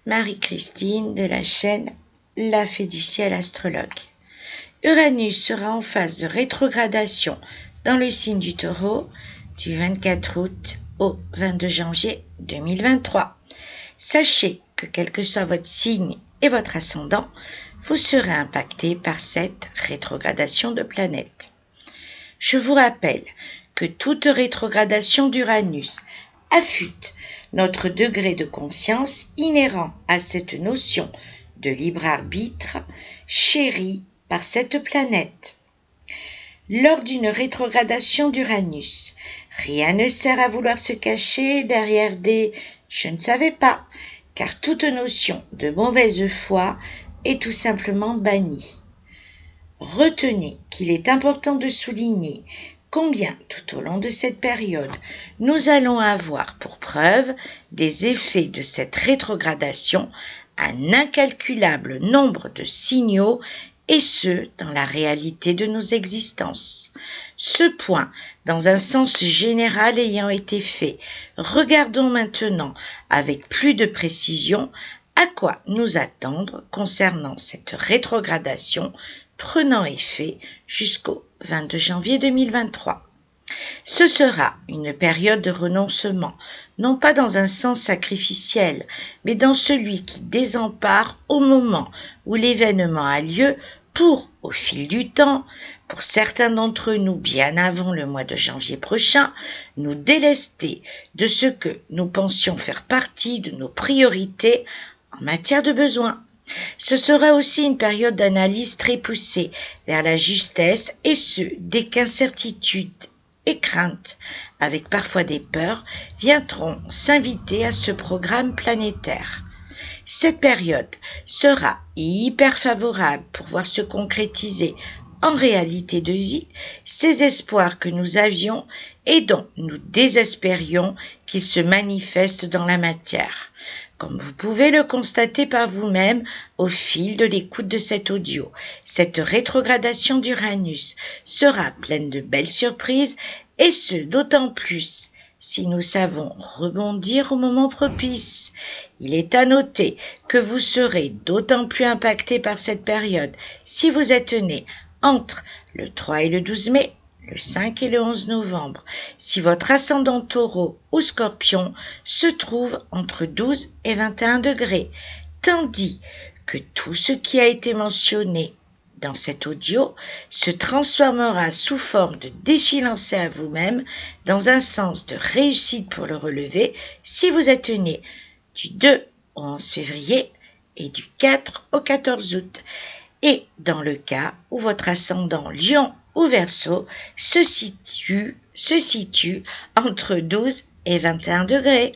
Marie-Christine de la chaîne La Fée du Ciel Astrologue. Uranus sera en phase de rétrogradation dans le signe du Taureau du 24 août au 22 janvier 2023. Sachez que quel que soit votre signe et votre ascendant, vous serez impacté par cette rétrogradation de planète. Je vous rappelle que toute rétrogradation d'Uranus affûte notre degré de conscience inhérent à cette notion de libre arbitre chérie par cette planète. Lors d'une rétrogradation d'Uranus, rien ne sert à vouloir se cacher derrière des « je ne savais pas », car toute notion de mauvaise foi est tout simplement bannie. Retenez qu'il est important de souligner combien, tout au long de cette période, nous allons avoir pour preuve des effets de cette rétrogradation un incalculable nombre de signaux, et ce, dans la réalité de nos existences. Ce point, dans un sens général ayant été fait, regardons maintenant avec plus de précision à quoi nous attendre concernant cette rétrogradation prenant effet jusqu'au 22 janvier 2023. Ce sera une période de renoncement, non pas dans un sens sacrificiel, mais dans celui qui désempare au moment où l'événement a lieu pour, au fil du temps, pour certains d'entre nous bien avant le mois de janvier prochain, nous délester de ce que nous pensions faire partie de nos priorités en matière de besoins. Ce sera aussi une période d'analyse très poussée vers la justesse, et ce, dès qu'incertitude et crainte, avec parfois des peurs, viendront s'inviter à ce programme planétaire. Cette période sera hyper favorable pour voir se concrétiser en réalité de vie ces espoirs que nous avions et dont nous désespérions qu'ils se manifestent dans la matière. Comme vous pouvez le constater par vous-même au fil de l'écoute de cet audio, cette rétrogradation d'Uranus sera pleine de belles surprises, et ce d'autant plus si nous savons rebondir au moment propice. Il est à noter que vous serez d'autant plus impacté par cette période si vous êtes né entre le 3 et le 12 mai, le 5 et le 11 novembre, si votre ascendant Taureau ou Scorpion se trouve entre 12 et 21 degrés, tandis que tout ce qui a été mentionné dans cet audio se transformera sous forme de défi lancé à vous-même dans un sens de réussite pour le relever si vous êtes né du 2 au 11 février et du 4 au 14 août. Et dans le cas où votre ascendant Lion ou Verseau se situe entre 12 et 21 degrés.